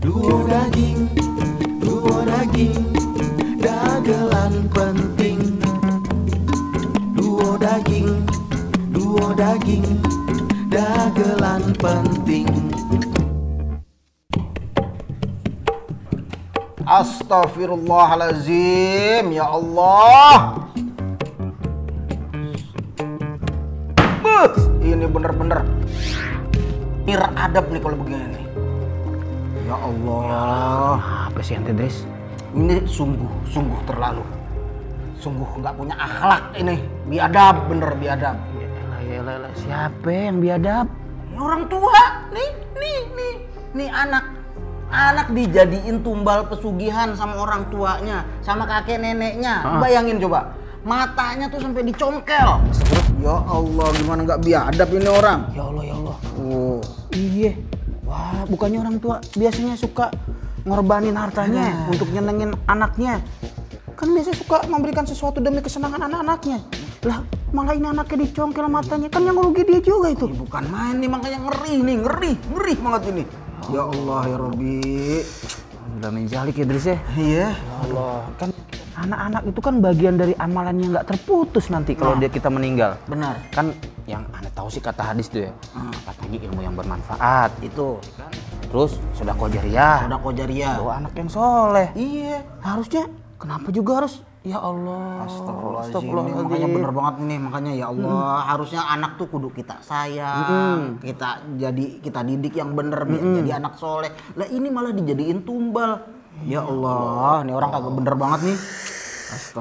Duo daging, dagelan penting. Duo daging, dagelan penting. Astaghfirullahaladzim, ya Allah. Ini bener-bener adab nih kalau begini nih. Ya Allah. Apa sih ente, Des? Ini sungguh terlalu. Sungguh nggak punya akhlak ini. Biadab, bener biadab. Yalah, siapa yang biadab? Ini orang tua. Nih anak dijadiin tumbal pesugihan sama orang tuanya, sama kakek neneknya. Bayangin coba. Matanya tuh sampai dicongkel. Ya Allah, gimana nggak biadab ini orang? Ya Allah. Oh. Iya. Wah, bukannya orang tua biasanya suka ngorbanin hartanya untuk nyenengin anaknya. Kan biasanya suka memberikan sesuatu demi kesenangan anak-anaknya. Lah, malah ini anaknya dicongkel matanya. Kan yang ngerugi dia juga itu. Ini bukan main nih, makanya ngeri banget ini. Ya Allah, ya Rabbi. Udah menjalik ya, Dris ya? Iya. Ya Allah, kan anak-anak itu kan bagian dari amalan yang nggak terputus nanti kalau kita meninggal. Benar. Kan yang aneh tahu sih kata hadis tuh ya. Katanya ilmu yang bermanfaat Itu. terus sedekah jariyah. Doa anak yang soleh. Iya. Harusnya kenapa juga harus ya Allah. Astagfirullahaladzim. Makanya bener banget nih, makanya ya Allah, harusnya anak tuh kudu kita sayang, kita didik yang bener biar jadi anak soleh. Lah ini malah dijadiin tumbal. Ya Allah, nih orang kagak bener banget nih.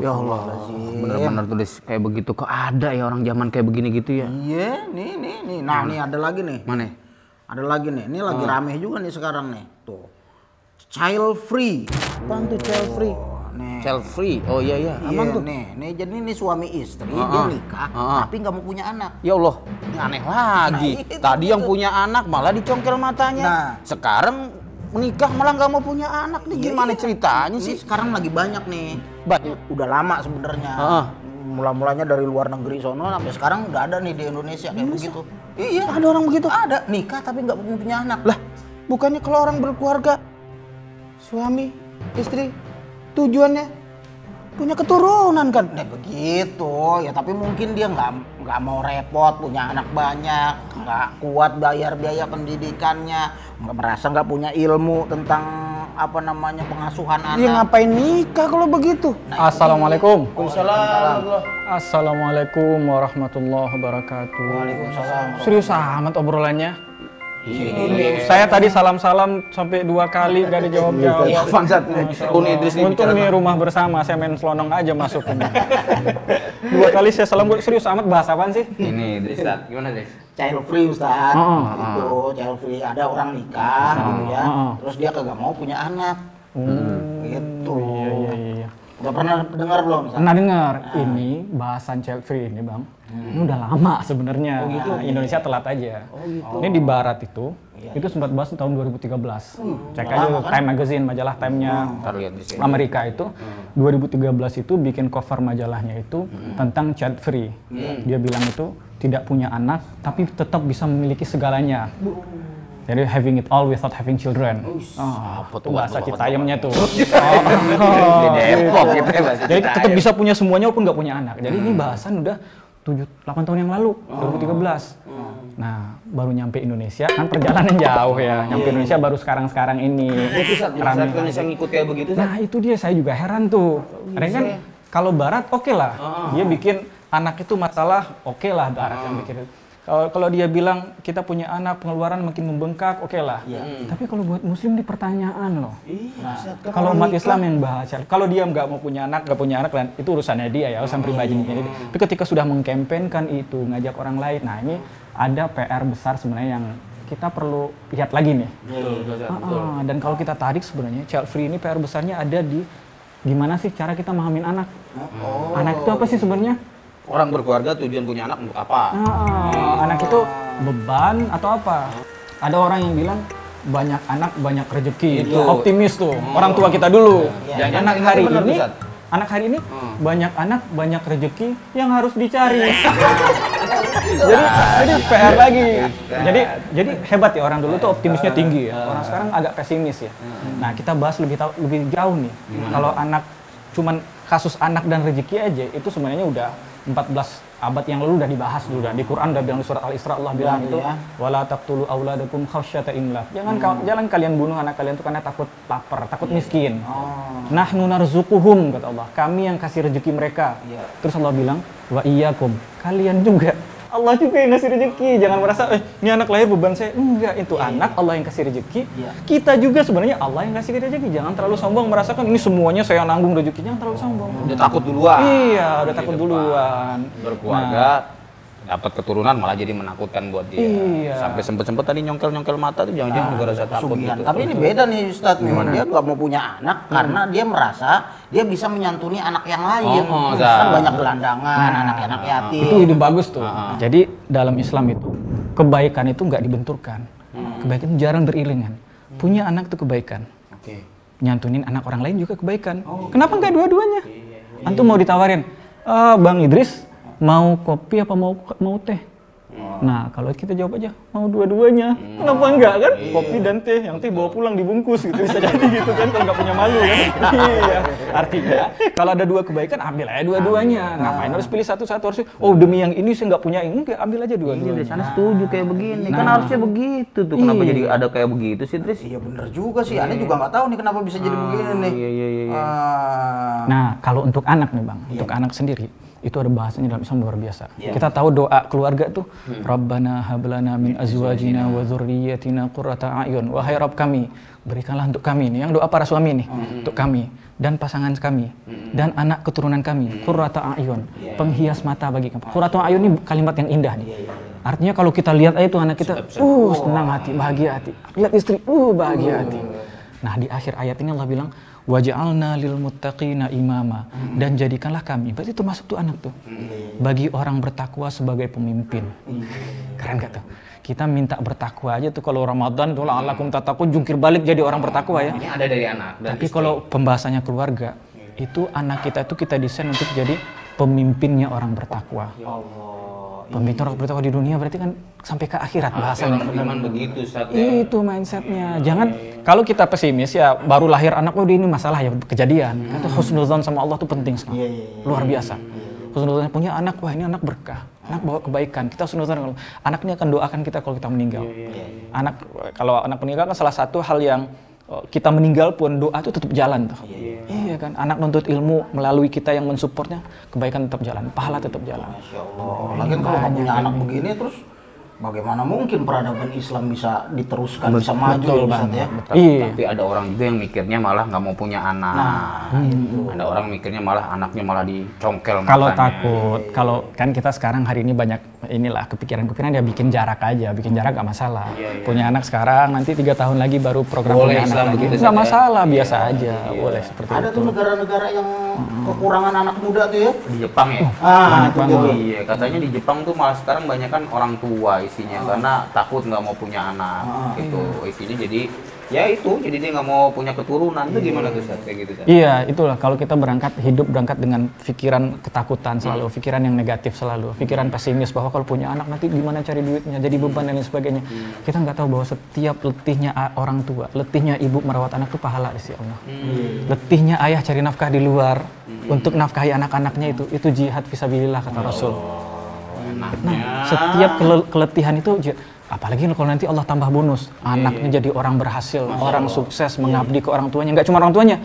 Ya Allah, bener-bener tulis kayak begitu kok ada ya orang zaman kayak begini gitu ya. Iya, nih. Nah, nih ada lagi nih. Mana? Ada lagi nih. Ini lagi rame juga nih sekarang nih. Tuh. Child free. Apaan tuh child free? Nih. Child free. Oh iya. Aman tuh. Nih jadi ini suami istri dia nikah tapi nggak mau punya anak. Ya Allah, ini aneh lagi. Tadi yang punya anak malah dicongkel matanya. Nah. Sekarang menikah malah nggak mau punya anak nih. Gimana ceritanya Ini sih? sekarang lagi banyak nih. Banyak. Udah lama sebenarnya. Mulanya dari luar negeri sono sampai sekarang udah ada nih di Indonesia kayak begitu. Iya. Ada orang begitu? Ada, nikah tapi nggak punya anak. Lah, bukannya kalau orang berkeluarga suami, istri tujuannya punya keturunan kan? Nah begitu, ya tapi mungkin dia nggak mau repot punya anak banyak, nggak kuat bayar biaya pendidikannya, merasa nggak punya ilmu tentang apa namanya pengasuhan anak. Dia ngapain nikah kalau begitu? Nah, Assalamualaikum. Assalamualaikum. Assalamualaikum warahmatullahi wabarakatuh. Waalaikumsalam. Serius amat obrolannya. Saya tadi salam-salam sampai 2 kali gak dijawab-jawab. Iya, bangsat. Untung nih rumah bersama, saya main selonong aja masuknya. 2 kali saya salam, serius amat bahas apaan sih? Ini, Ustaz, gimana, Des? Child free Ustaz. Itu child free, ada orang nikah gitu ya. Terus dia kagak mau punya anak. Gitu. Iya. Udah pernah dengar belum? Ustaz? Pernah dengar ini bahasan child free ini, Bang. Ini udah lama sebenarnya. Indonesia telat aja. Ini di barat itu sempat bahas tahun 2013. Cek aja Time Magazine, majalah Time-nya Amerika itu 2013 itu bikin cover majalahnya itu tentang child free. Dia bilang itu tidak punya anak tapi tetap bisa memiliki segalanya. Jadi having it all without having children. Itu bahasa Citayamnya tuh. Di Depok gitu ya bahasa Jadi tetap bisa punya semuanya walaupun nggak punya anak. Jadi ini bahasan udah 7-8 tahun yang lalu, 2013. Nah, baru nyampe Indonesia, kan perjalanan jauh ya. Nyampe Indonesia baru sekarang-sekarang ini. Rame Indonesia ngikut kayak begitu. Nah, itu dia saya juga heran tuh. Karena kan kalau barat oke lah. Dia bikin anak itu masalah oke lah barat yang bikin. Kalau dia bilang kita punya anak pengeluaran makin membengkak, oke lah. Tapi kalau buat muslim ini pertanyaan loh. Kalau umat Islam yang baca, kalau dia nggak mau punya anak, itu urusannya dia ya, urusan pribadinya. Tapi ketika sudah mengkampanyekan itu, ngajak orang lain, nah ini ada PR besar sebenarnya yang kita perlu lihat lagi nih. Betul. Dan kalau kita tarik sebenarnya child free ini PR besarnya ada di gimana sih cara kita memahamin anak. Anak itu apa sih sebenarnya? Orang berkeluarga tujuan punya anak untuk apa? Anak itu beban atau apa? Ada orang yang bilang banyak anak banyak rezeki, itu optimis tuh. Orang tua kita dulu. Anak hari ini banyak anak banyak rezeki yang harus dicari. jadi PR lagi. Jadi hebat ya orang dulu tuh optimisnya tinggi ya. Orang sekarang agak pesimis ya. Nah, kita bahas lebih jauh nih. Kalau anak cuman kasus anak dan rezeki aja itu sebenarnya udah 14 abad yang lalu udah dibahas dulu, di Quran udah bilang di surat Al-Isra Allah bilang itu wala taqtulu auladakum khasyata imlaq. Jangan kalian bunuh anak kalian itu karena takut lapar, takut miskin. Nahnu narzuquhum kata Allah. Kami yang kasih rezeki mereka. Terus Allah bilang wa iyyakum. Kalian juga. Allah juga yang ngasih rezeki. Jangan merasa ini anak lahir beban saya. Enggak, itu anak Allah yang kasih rezeki. Kita juga sebenarnya Allah yang kasih rezeki. Jangan terlalu sombong merasakan ini semuanya saya nanggung rezekinya. Jangan terlalu sombong. Udah takut duluan. Iya, udah takut duluan. Berkeluarga, dapat keturunan malah jadi menakutkan buat dia. Iya. Sampai sempet tadi nyongkel mata tuh jangan-jangan juga rasa takut Pesugihan. gitu. Tapi ini beda nih Ustadz, dia nggak mau punya anak karena dia merasa dia bisa menyantuni anak yang lain. Kan banyak gelandangan, anak-anak yatim. Itu ide bagus tuh. Jadi dalam Islam itu kebaikan itu nggak dibenturkan. Kebaikan itu jarang beriringan. Punya anak itu kebaikan. Nyantunin anak orang lain juga kebaikan. Kenapa nggak dua-duanya? Antum mau ditawarin, Bang Idris mau kopi apa mau teh? Nah, kalau kita jawab aja mau dua-duanya. Kenapa enggak kan? Kopi dan teh, yang teh bawa pulang dibungkus gitu bisa jadi gitu kan kalau nggak punya malu kan. Iya. Artinya kalau ada dua kebaikan ambil aja dua-duanya. Ngapain harus pilih satu-satu harus demi yang ini saya nggak punya ini, enggak ambil aja dua-duanya. Di sana setuju kayak begini. Kan harusnya begitu tuh. Kenapa jadi ada kayak begitu sih, Tris? Iya bener juga sih. Aneh juga nggak tahu nih kenapa bisa jadi begini nih. Iya. Nah, kalau untuk anak nih Bang, untuk anak sendiri itu ada bahasanya dalam Islam luar biasa. Kita tahu doa keluarga tuh Rabbana hablana min azwajina wa dzurriyyatina qurrata a'yun. Wahai Rabb kami, berikanlah untuk kami nih, yang doa para suami nih, untuk kami dan pasangan kami dan anak keturunan kami, qurrata a'yun, penghias mata bagi kami. Qurrata a'yun ini kalimat yang indah nih. Artinya kalau kita lihat aja tuh anak kita, senang hati, bahagia hati. Lihat istri, bahagia hati. Nah, di akhir ayat ini Allah bilang waja'alna lil muttaqina imama, dan jadikanlah kami, berarti itu masuk tuh anak tuh, bagi orang bertakwa sebagai pemimpin. Keren gak tuh? Kita minta bertakwa aja tuh kalau Ramadan tuh la'allakum tattaqun, jungkir balik jadi orang bertakwa ya. Ini ada dari anak. Tapi kalau pembahasannya keluarga, itu anak kita itu kita desain untuk jadi pemimpinnya orang bertakwa. Pemimpin orang bertakwa di dunia berarti kan sampai ke akhirat bahasanya. Iman begitu Ustaz. Itu mindsetnya. Jangan kalau kita pesimis ya baru lahir anak ini masalah ya kejadian. Kata husnuzon sama Allah tuh penting sekali. Luar biasa. Husnuzon punya anak, wah ini anak berkah. Anak bawa kebaikan. Kita husnuzon anaknya akan doakan kita kalau kita meninggal. Anak kalau anak meninggal kan salah satu hal yang kita meninggal pun doa itu tetap jalan tuh. Iya kan, anak nuntut ilmu melalui kita yang mensupportnya, kebaikan tetap jalan, pahala tetap jalan. Masya Allah. Lagian kalau nggak punya anak begini terus bagaimana mungkin peradaban Islam bisa diteruskan, bisa maju ya Ustaz ya? Iya. Tapi ada orang juga yang mikirnya malah nggak mau punya anak. Ada orang mikirnya malah anaknya malah dicongkel Kalau matanya. takut, kalau kan kita sekarang hari ini banyak inilah kepikiran-kepikiran ya bikin jarak aja, bikin jarak gak masalah. Punya anak sekarang, nanti 3 tahun lagi baru program Boleh punya Islam anak lagi. begitu Nggak saja. masalah, biasa aja, boleh seperti Ada itu. tuh negara-negara yang kekurangan anak muda tuh ya. Di Jepang ya? Itu Oh iya, katanya di Jepang tuh malah sekarang banyak kan orang tua isinya karena takut nggak mau punya anak gitu isinya, jadi ya itu jadi dia nggak mau punya keturunan. Itu gimana tuh Ustaz kayak gitu Ustaz? Iya, itulah kalau kita berangkat dengan pikiran ketakutan selalu, pikiran yang negatif selalu, pikiran pesimis bahwa kalau punya anak nanti gimana cari duitnya, jadi beban dan lain sebagainya. Kita nggak tahu bahwa setiap letihnya orang tua, letihnya ibu merawat anak itu pahala di sisi Allah. Letihnya ayah cari nafkah di luar untuk nafkahi anak-anaknya itu jihad fisabilillah kata Rasul. Nah, setiap keletihan itu apalagi kalau nanti Allah tambah bonus, anaknya jadi orang berhasil, orang sukses, mengabdi ke orang tuanya, nggak cuma orang tuanya,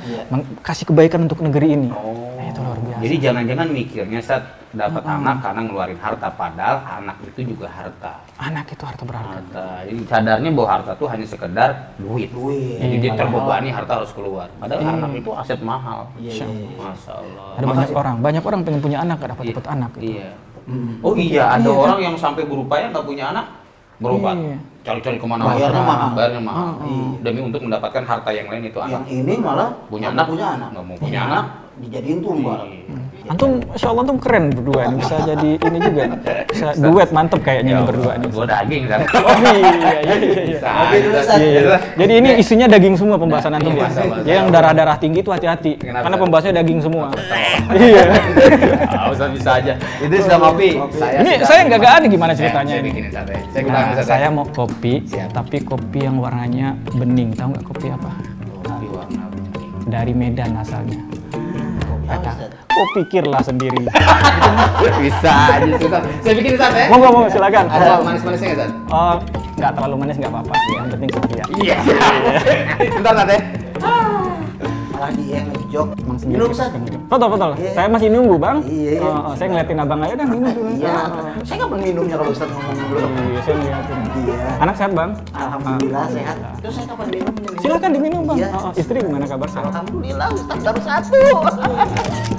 kasih kebaikan untuk negeri ini. Nah, itu luar biasa. Jadi jangan-jangan mikirnya saat dapat anak karena ngeluarin harta, padahal anak itu juga harta. Anak itu harta berharga. Jadi sadarnya bahwa harta itu hanya sekedar duit. Jadi dia terbebani harta harus keluar. Padahal anak itu aset mahal. Masya Allah. Ada banyak orang pengen punya anak, nggak dapat anak. Gitu. Iya. Oh iya, ada orang yang sampai berupaya nggak punya anak, berobat, cari-cari kemana-mana. Bayarnya mahal. Demi untuk mendapatkan harta yang lain itu anak. Yang ini malah Punya anak, punya anak. nggak mau punya anak, dijadiin tumbal. Antum, insya Allah antum keren berdua nih, bisa jadi ini juga, bisa duet mantep kayaknya nih berdua nih. Gua daging kan. Oh iya. Oke dulu, Ustaz. Iya. Jadi ini isinya daging semua pembahasan antum ya. Iya, Ya, yang darah-darah tinggi itu hati-hati, Kenapa, karena Ustaz? pembahasannya daging semua. Iya. Usah bisa aja. Itu sudah kopi. Ini saya nggak ada gimana ceritanya Saya ini. bikinin sate. Saya Nah, kita saya mau kopi, Siap. tapi kopi yang warnanya bening. Tahu nggak kopi apa? kopi warna bening. Dari Medan asalnya. Apa, Ustaz? Oh pikirlah sendiri. Bisa aja susah. Saya bikinin sate. Monggo silakan. Ada manis-manisnya nggak, San? Oh, nggak terlalu manis nggak apa-apa. Yang penting setia. Iya. Bentar sate. Malah dia ngejok. Emang sendiri. Minum, Ustaz. Betul. Iya. Saya masih nunggu, Bang. Iya. Saya ngeliatin abang aja dah minum dulu. Iya. Saya kapan minumnya kalau Ustaz ngomong dulu? Iya, saya ngeliatin. Iya. Anak sehat, Bang? Alhamdulillah sehat. Terus saya kapan minumnya nih? Silakan diminum, Bang. Iya. Istri gimana kabar sehat? Alhamdulillah Ustaz baru 1.